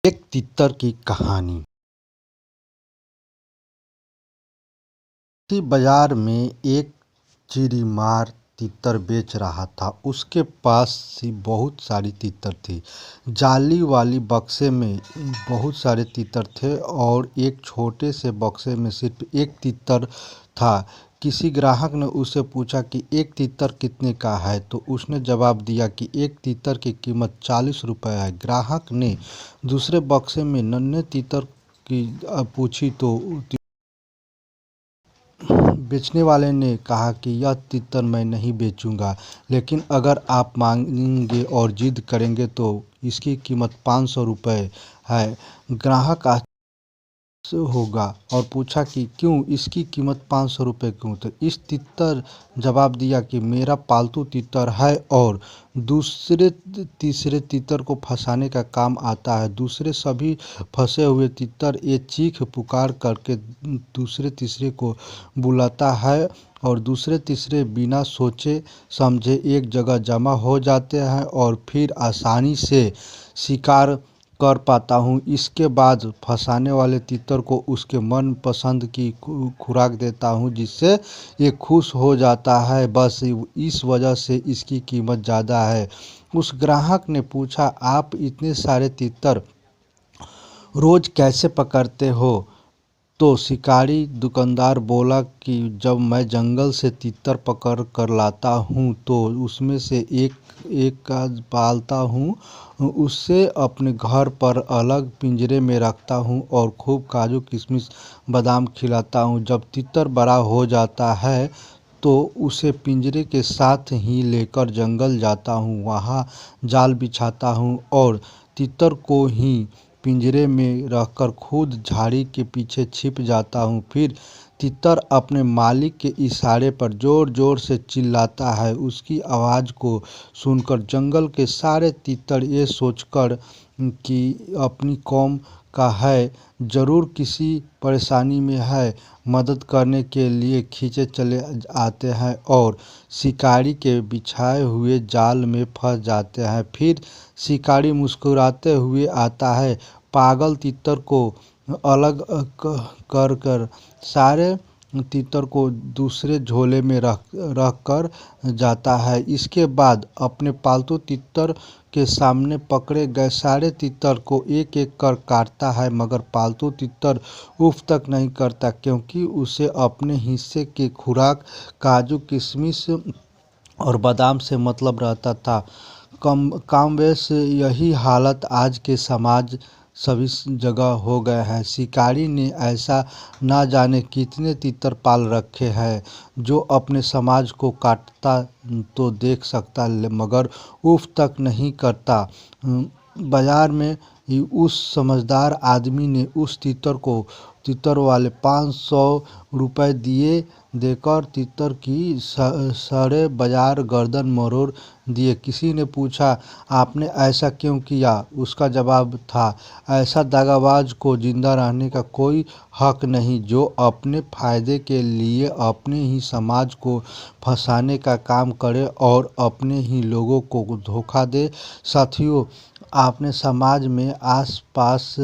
एक तितर की कहानी। किसी बाजार में एक चिड़ीमार तितर बेच रहा था। उसके पास सी बहुत सारी तितर थी। जाली वाली बक्से में बहुत सारे तितर थे और एक छोटे से बक्से में सिर्फ एक तितर था। किसी ग्राहक ने उससे पूछा कि एक तितर कितने का है, तो उसने जवाब दिया कि एक तितर की कीमत 40 रुपये है। ग्राहक ने दूसरे बक्से में नन्हे तितर की पूछी तो बेचने वाले ने कहा कि यह तितर मैं नहीं बेचूंगा, लेकिन अगर आप मांगेंगे और जिद करेंगे तो इसकी कीमत 500 रुपये है। ग्राहक होगा और पूछा कि क्यों इसकी कीमत 500 रुपये क्यों। तो इस तितर जवाब दिया कि मेरा पालतू तितर है और दूसरे तीसरे तितर को फंसाने का काम आता है। दूसरे सभी फंसे हुए तितर ये चीख पुकार करके दूसरे तीसरे को बुलाता है और दूसरे तीसरे बिना सोचे समझे एक जगह जमा हो जाते हैं और फिर आसानी से शिकार कर पाता हूँ। इसके बाद फंसाने वाले तितर को उसके मन पसंद की खुराक देता हूँ, जिससे ये खुश हो जाता है। बस इस वजह से इसकी कीमत ज़्यादा है। उस ग्राहक ने पूछा, आप इतने सारे तितर रोज़ कैसे पकड़ते हो? तो शिकारी दुकानदार बोला कि जब मैं जंगल से तितर पकड़ कर लाता हूँ तो उसमें से एक एक का पालता हूँ, उससे अपने घर पर अलग पिंजरे में रखता हूँ और खूब काजू किशमिश बादाम खिलाता हूँ। जब तितर बड़ा हो जाता है तो उसे पिंजरे के साथ ही लेकर जंगल जाता हूँ, वहाँ जाल बिछाता हूँ और तितर को ही पिंजरे में रखकर खुद झाड़ी के पीछे छिप जाता हूँ। फिर तितर अपने मालिक के इशारे पर जोर जोर से चिल्लाता है। उसकी आवाज़ को सुनकर जंगल के सारे तितर ये सोचकर कि अपनी कौम का है, ज़रूर किसी परेशानी में है, मदद करने के लिए खींचे चले आते हैं और शिकारी के बिछाए हुए जाल में फंस जाते हैं। फिर शिकारी मुस्कुराते हुए आता है, पागल तितर को अलग कर कर सारे तितर को दूसरे झोले में रख कर जाता है। इसके बाद अपने पालतू तितर के सामने पकड़े गए सारे तितर को एक एक कर काटता है, मगर पालतू तितर उफ तक नहीं करता, क्योंकि उसे अपने हिस्से की खुराक काजू किशमिश और बादाम से मतलब रहता था। कमोबेश यही हालत आज के समाज सभी जगह हो गया है। शिकारी ने ऐसा ना जाने कितने तितर पाल रखे हैं जो अपने समाज को काटता तो देख सकता, मगर उफ तक नहीं करता। बाजार में उस समझदार आदमी ने उस तितर वाले 500 रुपये देकर तितर की सारे बाजार गर्दन मरोड़ दिए। किसी ने पूछा, आपने ऐसा क्यों किया? उसका जवाब था, ऐसा दगाबाज को जिंदा रहने का कोई हक नहीं, जो अपने फायदे के लिए अपने ही समाज को फंसाने का काम करे और अपने ही लोगों को धोखा दे। साथियों, आपने समाज में आस-पास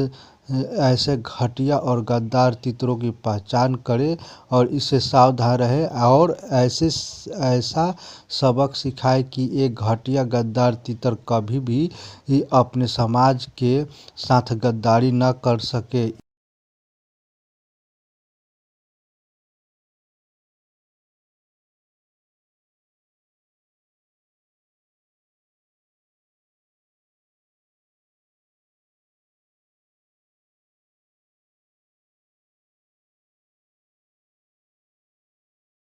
ऐसे घटिया और गद्दार तितरों की पहचान करें और इससे सावधान रहें और ऐसा सबक सिखाएं कि एक घटिया गद्दार तितर कभी भी अपने समाज के साथ गद्दारी न कर सके।